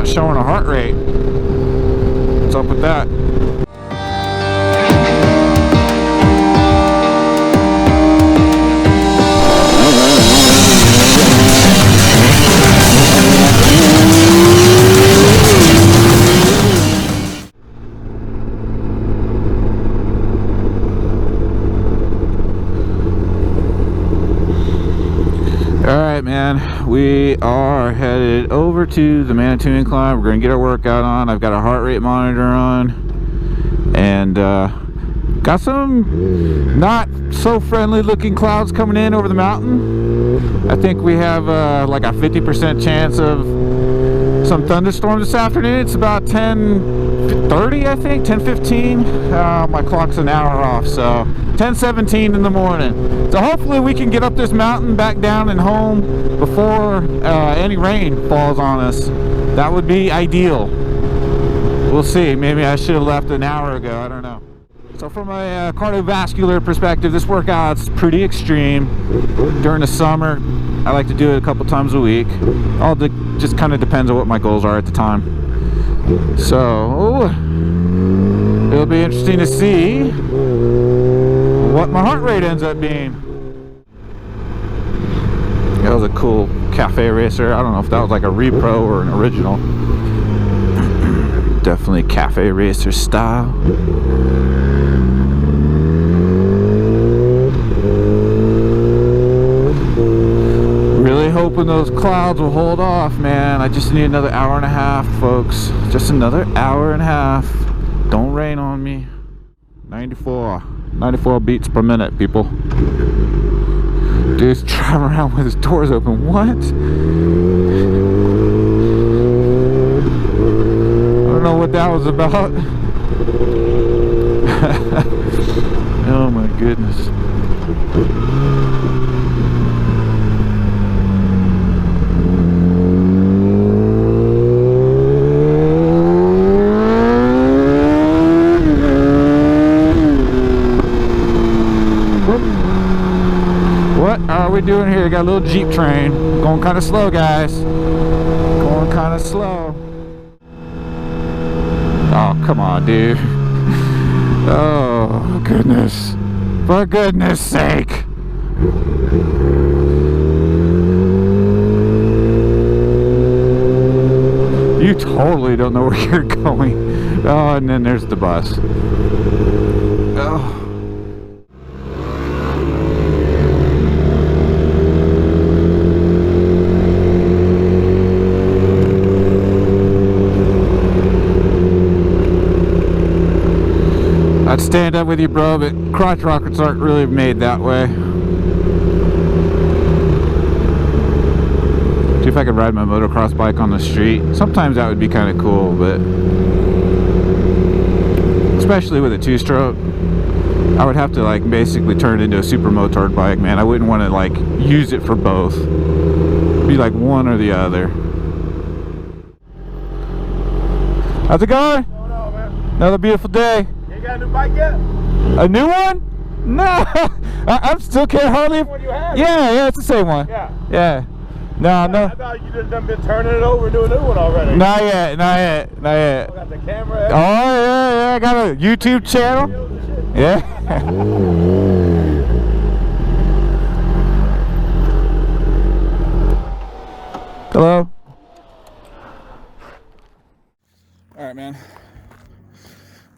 not showing a heart rate. What's up with that? Alright, man, we are headed over to the Manitou incline. We're going to get our workout on. I've got a heart rate monitor on, and got some not so friendly looking clouds coming in over the mountain. I think we have like a 50% chance of some thunderstorms this afternoon. It's about 10:30, I think, 10:15. My clock's an hour off, so 10:17 in the morning. So hopefully we can get up this mountain, back down and home before any rain falls on us. That would be ideal. We'll see. Maybe I should have left an hour ago. I don't know. So from a cardiovascular perspective, this workout's pretty extreme. During the summer, I like to do it a couple times a week. Just kind of depends on what my goals are at the time. So it'll be interesting to see what my heart rate ends up being. That was a cool cafe racer. I don't know if that was like a repro or an original. Definitely cafe racer style. Really hoping those clouds will hold off, man. I just need another hour and a half, folks. Just another hour and a half. Don't rain on me. 94 beats per minute, people. Dude's driving around with his doors open. What? I don't know what that was about. Oh my goodness. What are we doing here? Got a little Jeep train. Going kind of slow, guys. Going kind of slow. Oh, come on, dude. Oh, goodness. For goodness sake. You totally don't know where you're going. Oh, and then there's the bus. Oh. I'd stand up with you, bro, but crotch rockets aren't really made that way. See if I could ride my motocross bike on the street. Sometimes that would be kind of cool, but especially with a two-stroke, I would have to like basically turn it into a super motard bike, man. I wouldn't want to like use it for both. It'd be like one or the other. How's it going? What's going on, man? Another beautiful day. Got a new bike yet? A new one? No, I'm still can't hardly. What you have? Yeah, it's the same one. Yeah. No. I thought you just done been turning it over and doing a new one already. Not yet. You got the camera. Oh yeah, I got a YouTube channel. Yeah. Hello. All right, man.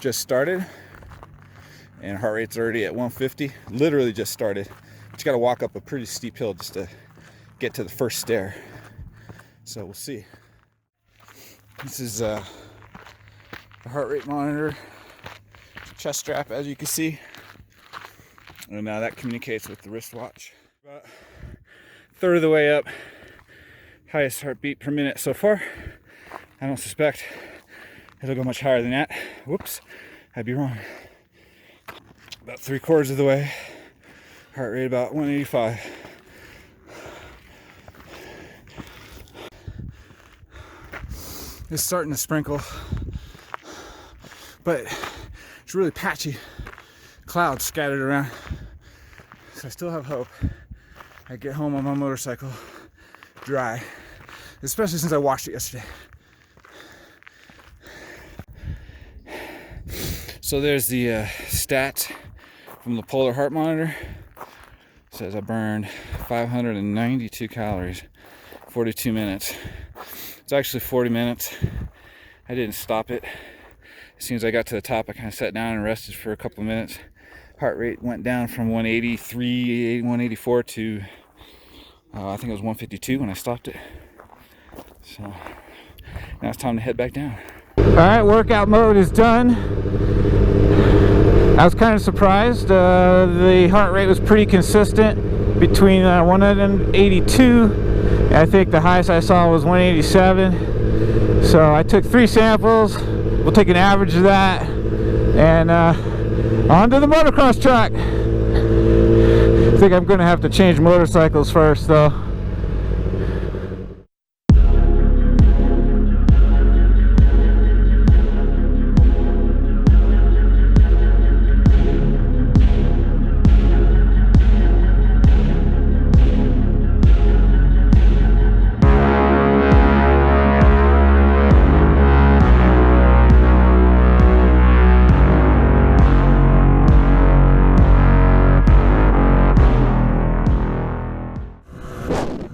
Just started and heart rate's already at 150. Literally just started. But you got to walk up a pretty steep hill just to get to the first stair. So we'll see. This is the heart rate monitor, chest strap, as you can see, and now that communicates with the wristwatch. About a third of the way up. Highest heartbeat per minute so far. I don't suspect it'll go much higher than that. Whoops, I'd be wrong. About 3/4 of the way. Heart rate about 185. It's starting to sprinkle, but it's really patchy. Clouds scattered around. So I still have hope I get home on my motorcycle dry, especially since I washed it yesterday. So there's the stats from the polar heart monitor. It says I burned 592 calories, 42 minutes. It's actually 40 minutes. I didn't stop it. As soon as I got to the top, I kind of sat down and rested for a couple of minutes. Heart rate went down from 183, 184 to I think it was 152 when I stopped it. So now it's time to head back down. All right, workout mode is done. I was kind of surprised. The heart rate was pretty consistent between 182. I think the highest I saw was 187. So I took 3 samples. We'll take an average of that, and onto the motocross track. I think I'm going to have to change motorcycles first, though.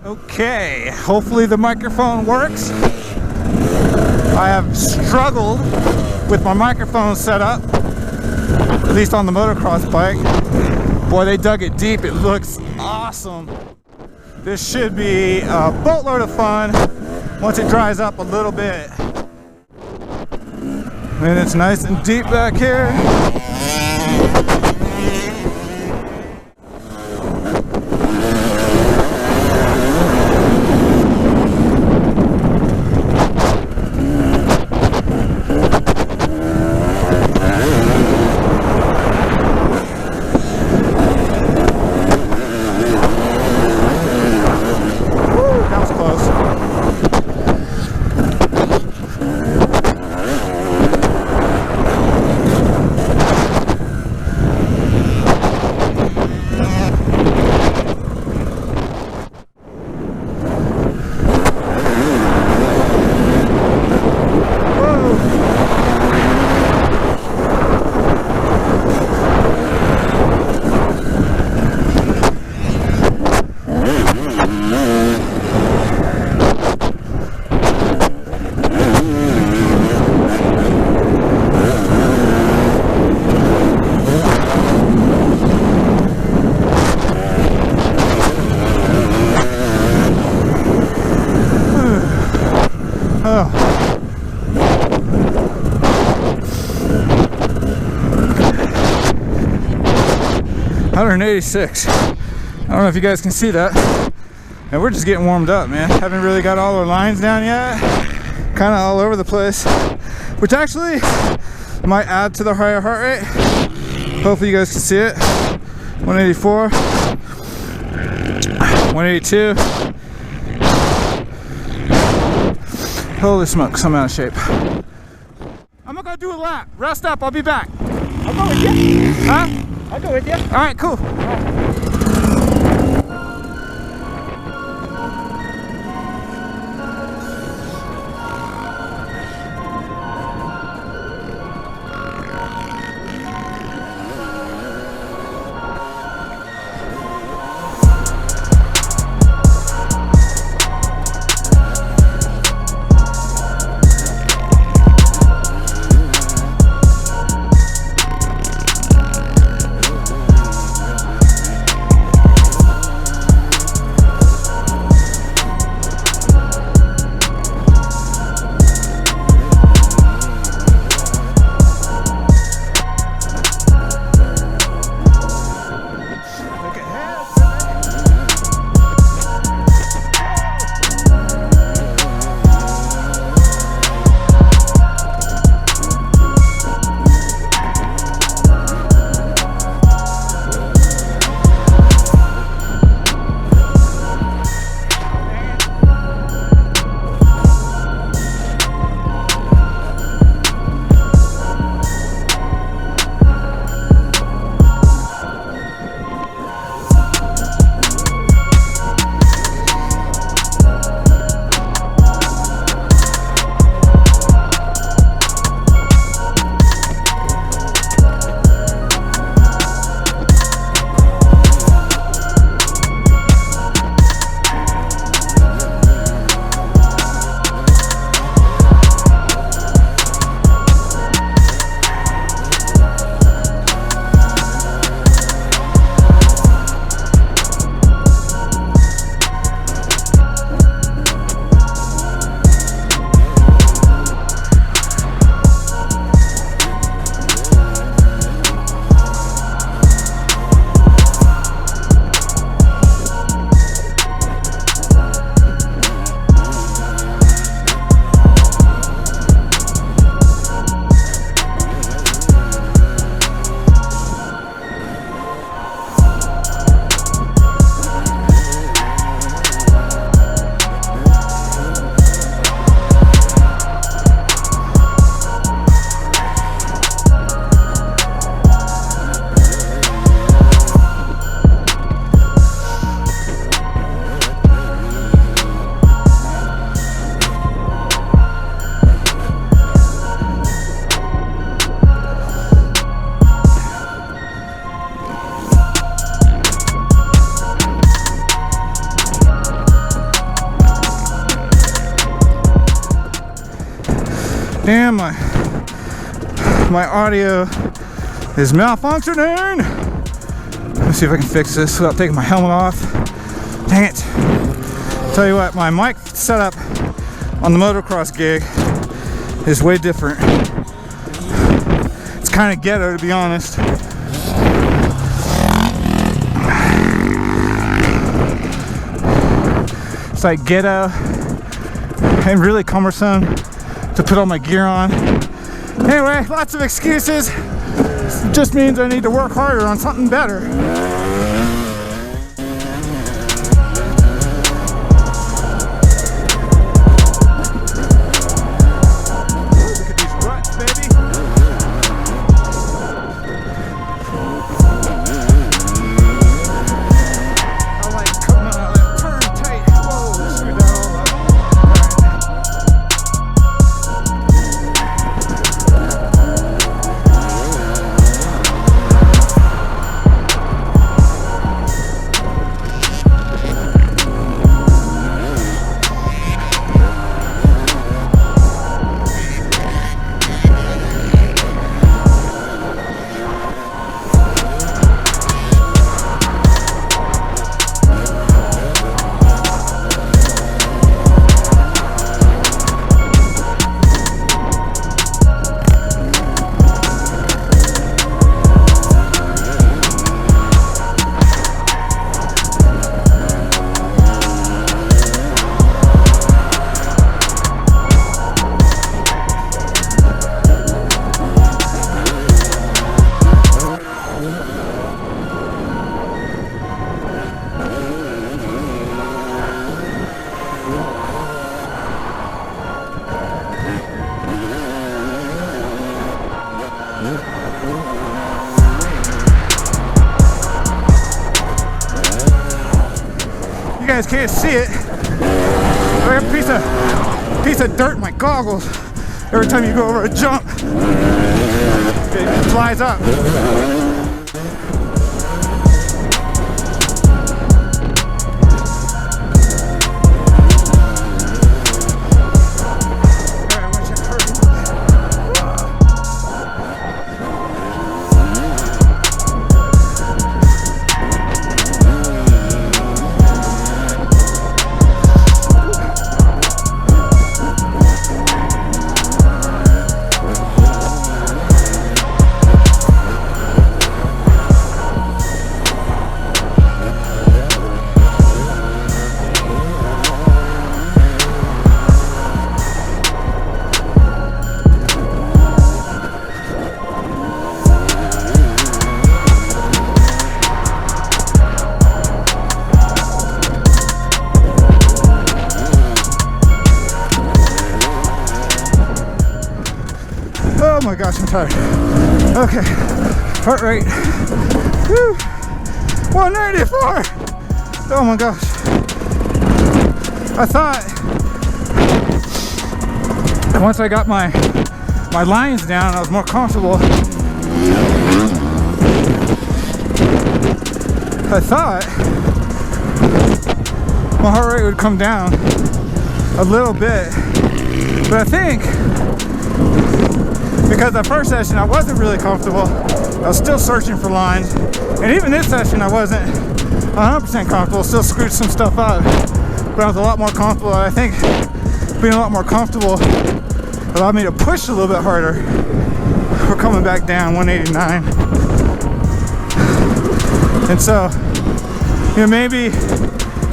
Okay, hopefully the microphone works. I have struggled with my microphone setup, at least on the motocross bike. Boy, they dug it deep. It looks awesome. This should be a boatload of fun once it dries up a little bit. And it's nice and deep back here. Oh. 186. I don't know if you guys can see that. And we're just getting warmed up, man. Haven't really got all our lines down yet. Kind of all over the place, which actually might add to the higher heart rate. Hopefully you guys can see it. 184, 182. Holy smokes, I'm out of shape. I'm not gonna do a lap. Rest up, I'll be back. I'll go with you. Huh? I'll go with you. All right, cool. Damn, my audio is malfunctioning. Let me see if I can fix this without taking my helmet off. Dang it. Tell you what, my mic setup on the motocross gig is way different. It's kind of ghetto, to be honest. It's like ghetto and really cumbersome to put all my gear on. Anyway, lots of excuses. It just means I need to work harder on something better. Look at these ruts, baby. I like coming out of that turn tight. Whoa, screw that all up. You guys can't see it. I got a piece of dirt in my goggles. Every time you go over a jump, it flies up. Oh my gosh, I'm tired. Okay, heart rate. Woo. 194. Oh my gosh. I thought once I got my lines down, I was more comfortable. I thought my heart rate would come down a little bit, but I think because the first session I wasn't really comfortable. I was still searching for lines, and even this session I wasn't 100% comfortable. Still screwed some stuff up, but I was a lot more comfortable. I think being a lot more comfortable allowed me to push a little bit harder. We're coming back down 189, and so maybe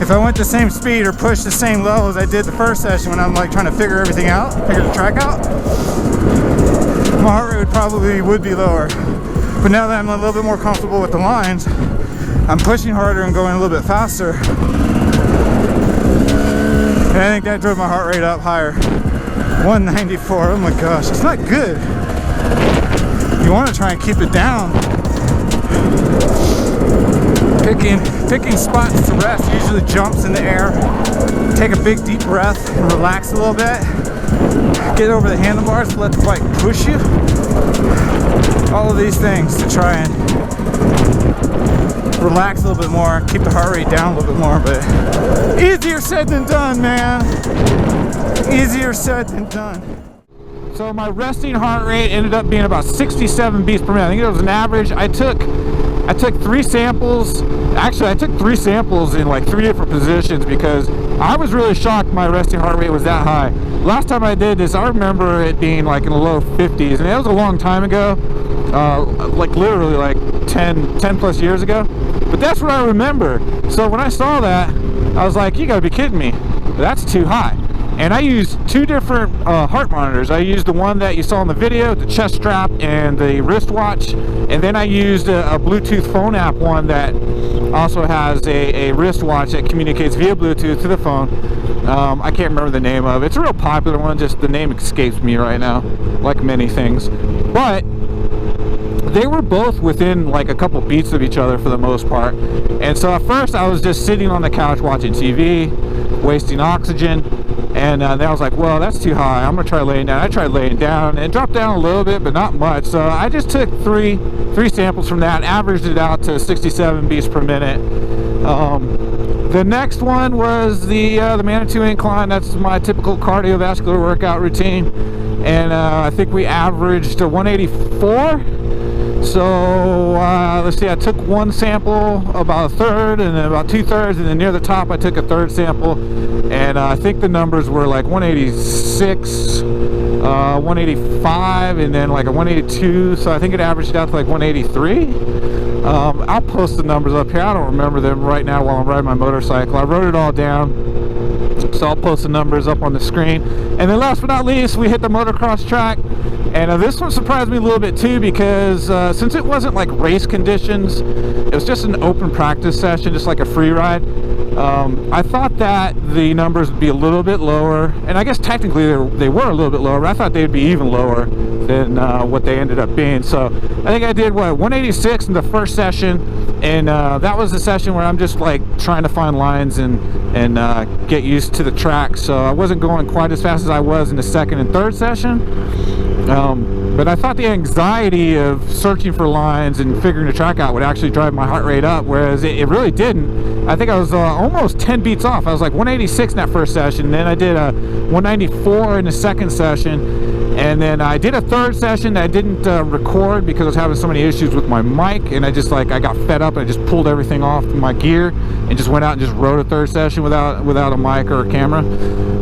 if I went the same speed or pushed the same level as I did the first session when I'm like trying to figure everything out, figure the track out, my heart rate probably would be lower. But now that I'm a little bit more comfortable with the lines, I'm pushing harder and going a little bit faster. And I think that drove my heart rate up higher. 194, oh my gosh, it's not good. You want to try and keep it down. Picking spots to rest, usually jumps in the air. Take a big deep breath and relax a little bit. Get over the handlebars, let the bike push you. All of these things to try and relax a little bit more, keep the heart rate down a little bit more, but easier said than done, man. Easier said than done. So my resting heart rate ended up being about 67 beats per minute. I think it was an average. I took 3 samples. Actually, I took 3 samples in like 3 different positions because I was really shocked my resting heart rate was that high. Last time I did this, I remember it being like in the low 50s, and it was a long time ago, like literally like 10 plus years ago. But that's what I remember. So when I saw that, I was like, you gotta be kidding me. That's too high. And I used 2 different heart monitors. I used the one that you saw in the video, the chest strap and the wristwatch, and then I used a Bluetooth phone app one that also has a wristwatch that communicates via Bluetooth to the phone. I can't remember the name of it. It's a real popular one, just the name escapes me right now, like many things. But they were both within like a couple beats of each other for the most part. And so at first I was just sitting on the couch watching TV, wasting oxygen. And then I was like, well, that's too high. I'm gonna try laying down. I tried laying down and it dropped down a little bit, but not much. So I just took three samples from that, averaged it out to 67 beats per minute. The next one was the Manitou incline. That's my typical cardiovascular workout routine. And I think we averaged a 184. So let's see, I took 1 sample, about a third, and then about 2/3, and then near the top I took a 3rd sample, and I think the numbers were like 186, 185, and then like a 182, so I think it averaged out to like 183. I'll post the numbers up here. I don't remember them right now while I'm riding my motorcycle. I wrote it all down, so I'll post the numbers up on the screen. And then last but not least, we hit the motocross track. And this one surprised me a little bit too, because since it wasn't like race conditions, it was just an open practice session, just like a free ride. I thought that the numbers would be a little bit lower, and I guess technically they were a little bit lower, but I thought they'd be even lower than what they ended up being. So I think I did, what, 186 in the first session, and that was the session where I'm just like trying to find lines and get used to the track. So I wasn't going quite as fast as I was in the second and third session. But I thought the anxiety of searching for lines and figuring the track out would actually drive my heart rate up, whereas it really didn't. I think I was almost 10 beats off. I was like 186 in that first session, and then I did a 194 in the second session, and then I did a third session that I didn't record because I was having so many issues with my mic, and I got fed up and I just pulled everything off my gear and just went out and just rode a third session without a mic or a camera.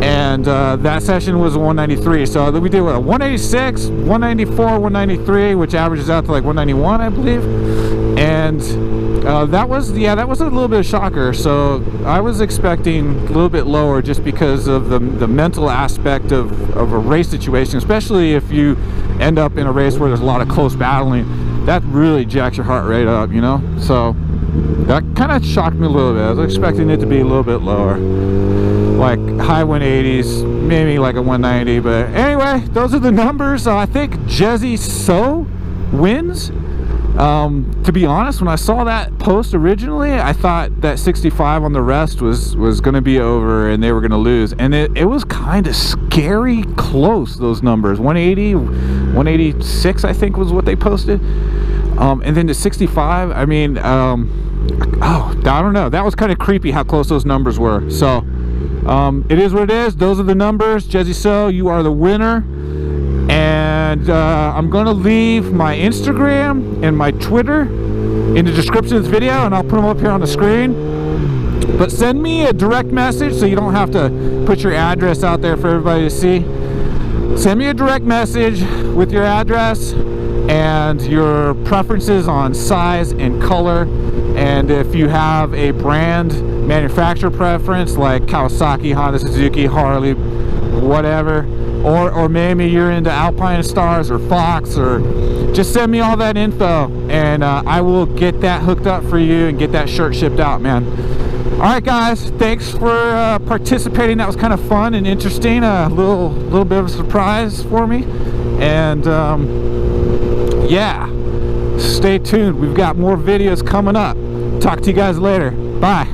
And that session was 193. So we did what, 186, 194, 193, which averages out to like 191, I believe. And that was a little bit of a shocker. So I was expecting a little bit lower just because of the mental aspect of a race situation, especially if you end up in a race where there's a lot of close battling. That really jacks your heart rate up, you know? So that kind of shocked me a little bit. I was expecting it to be a little bit lower, like high 180s, maybe like a 190. But anyway, those are the numbers. I think Jesse So wins. To be honest, when I saw that post originally, I thought that 65 on the rest was going to be over and they were going to lose, and it was kind of scary close, those numbers. 180, 186 I think was what they posted, and then to 65, I mean, I don't know, that was kind of creepy how close those numbers were. So it is what it is. Those are the numbers. Jesse So, you are the winner. And I'm gonna leave my Instagram and my Twitter in the description of this video, and I'll put them up here on the screen. But send me a direct message so you don't have to put your address out there for everybody to see. Send me a direct message with your address and your preferences on size and color, and if you have a brand manufacturer preference like Kawasaki, Honda, Suzuki, Harley, whatever, or maybe you're into Alpine Stars or Fox, or just send me all that info and I will get that hooked up for you and get that shirt shipped out, man. All right, guys, thanks for participating. That was kind of fun and interesting, a little bit of a surprise for me. And yeah, stay tuned, we've got more videos coming up. Talk to you guys later. Bye.